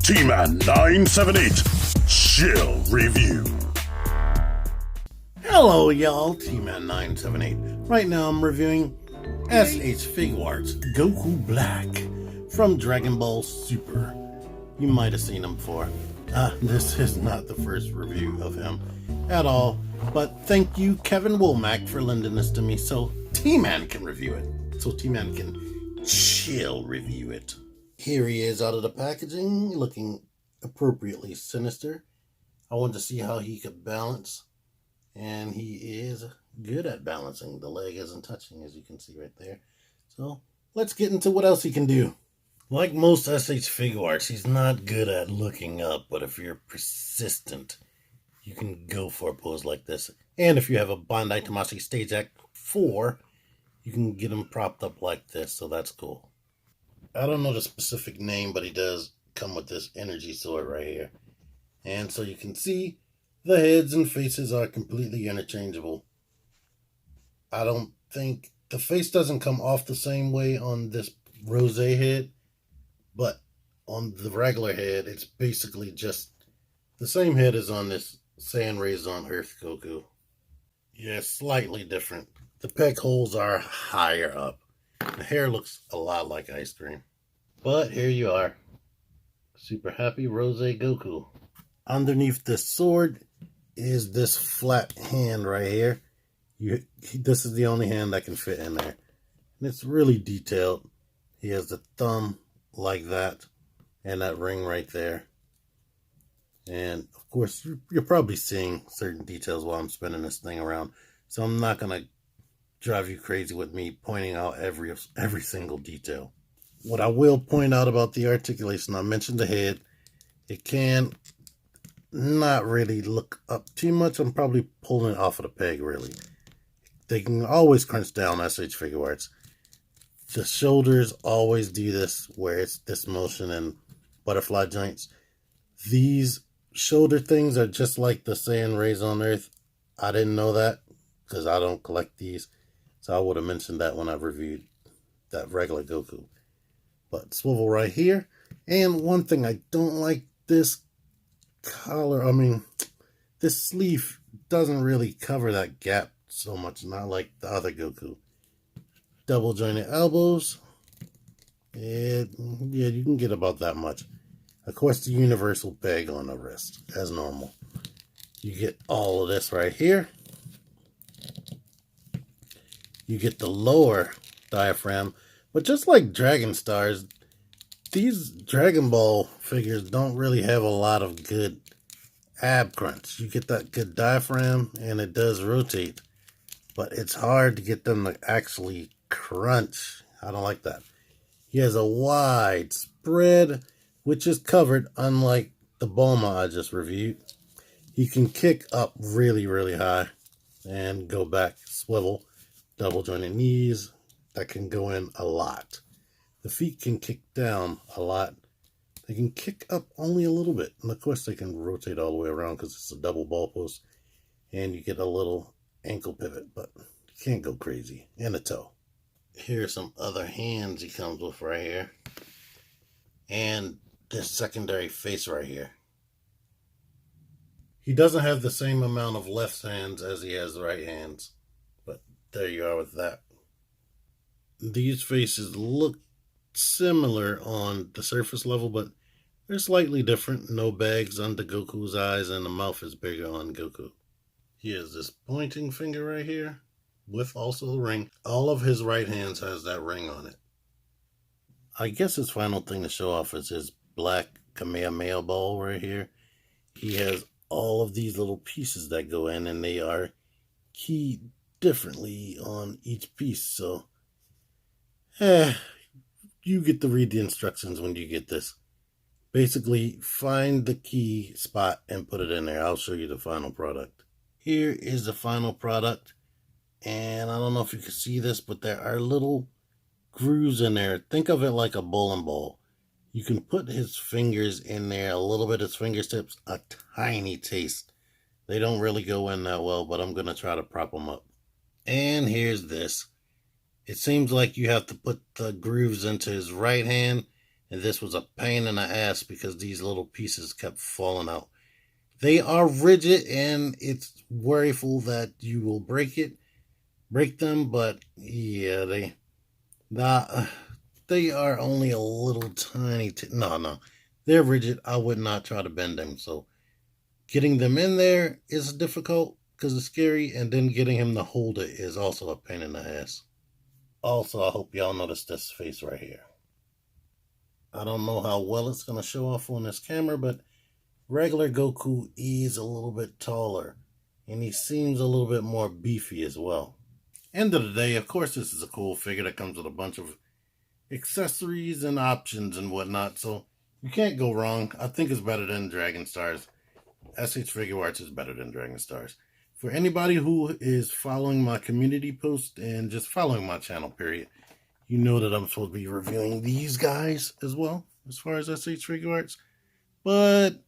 T-Man 978 Chill Review. Hello y'all, T-Man 978. Right now I'm reviewing SH Figuarts Goku Black from Dragon Ball Super. You might have seen him before. This is not the first review of him at all, but thank you Kevin Womack for lending this to me so T-Man can review it. So T-Man can chill review it. Here he is out of the packaging, looking appropriately sinister. I wanted to see how he could balance, and he is good at balancing. The leg isn't touching, as you can see right there. So let's get into what else he can do. Like most SH Figuarts, he's not good at looking up, but if you're persistent, you can go for a pose like this. And if you have a Bandai Tamashii Stage Act 4, you can get him propped up like this, so that's cool. I don't know the specific name, but he does come with this energy sword right here. And so you can see the heads and faces are completely interchangeable. I don't think the face doesn't come off the same way on this rose head, but on the regular head, it's basically just the same head as on this Sand Rays on Earth Goku. Yeah, slightly different. The peg holes are higher up. The hair looks a lot like ice cream. But here you are. Super happy Rose Goku. Underneath this sword is this flat hand right here. This is the only hand that can fit in there. And it's really detailed. He has the thumb like that. And that ring right there. And of course, you're probably seeing certain details while I'm spinning this thing around. So I'm not going to drive you crazy with me pointing out every single detail. What I will point out about the articulation, I mentioned the head. It can not really look up too much. I'm probably pulling it off of the peg, really. They can always crunch down SH Figuarts. The shoulders always do this, where it's this motion and butterfly joints. These shoulder things are just like the Sand Rays on Earth. I didn't know that because I don't collect these. So I would have mentioned that when I reviewed that regular Goku. But swivel right here. And one thing I don't like, this collar, this sleeve doesn't really cover that gap so much, not like the other Goku. Double jointed elbows. Yeah, you can get about that much. Of course, the universal peg on the wrist, as normal. You get all of this right here. You get the lower diaphragm. But just like Dragon Stars, these Dragon Ball figures don't really have a lot of good ab crunch. You get that good diaphragm, and it does rotate. But it's hard to get them to actually crunch. I don't like that. He has a wide spread, which is covered, unlike the Bulma I just reviewed. He can kick up really, really high and go back, swivel, double jointed knees. That can go in a lot. The feet can kick down a lot. They can kick up only a little bit. And of course they can rotate all the way around because it's a double ball post. And you get a little ankle pivot, but you can't go crazy. And a toe. Here's some other hands he comes with right here. And this secondary face right here. He doesn't have the same amount of left hands as he has the right hands. But there you are with that. These faces look similar on the surface level, but they're slightly different. No bags under Goku's eyes, and the mouth is bigger on Goku. He has this pointing finger right here, with also the ring. All of his right hands has that ring on it. I guess his final thing to show off is his black Kamehameha ball right here. He has all of these little pieces that go in, and they are keyed differently on each piece, so you get to read the instructions when you get this. Basically, find the key spot and put it in there. I'll show you the final product. Here is the final product. And I don't know if you can see this, but there are little grooves in there. Think of it like a bowling ball. You can put his fingers in there, a little bit of his fingertips, a tiny taste. They don't really go in that well, but I'm going to try to prop them up. And here's this. It seems like you have to put the grooves into his right hand And this was a pain in the ass because these little pieces kept falling out. They are rigid and it's worryful that you will break them, but yeah, they are only a little tiny. No, they're rigid. I would not try to bend them. So getting them in there is difficult because it's scary, and then getting him to hold it is also a pain in the ass. Also, I hope y'all notice this face right here. I don't know how well it's going to show off on this camera, but regular Goku is a little bit taller, and he seems a little bit more beefy as well. End of the day, of course, this is a cool figure that comes with a bunch of accessories and options and whatnot, so you can't go wrong. I think it's better than Dragon Stars. SH Figuarts is better than Dragon Stars. For anybody who is following my community post and just following my channel, period, you know that I'm supposed to be reviewing these guys as well, as far as SH Figuarts. But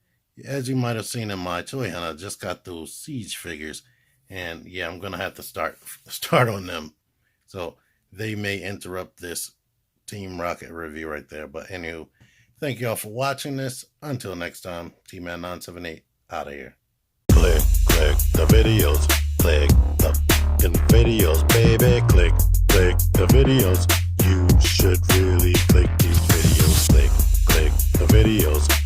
as you might have seen in my toy hunt, I just got those Siege figures, and yeah, I'm gonna have to start on them, so they may interrupt this Team Rocket review right there. But anywho, thank y'all for watching this. Until next time, T-Man978 out of here. Click the videos. Click the fucking videos, baby. Click the videos. You should really click these videos. Click the videos.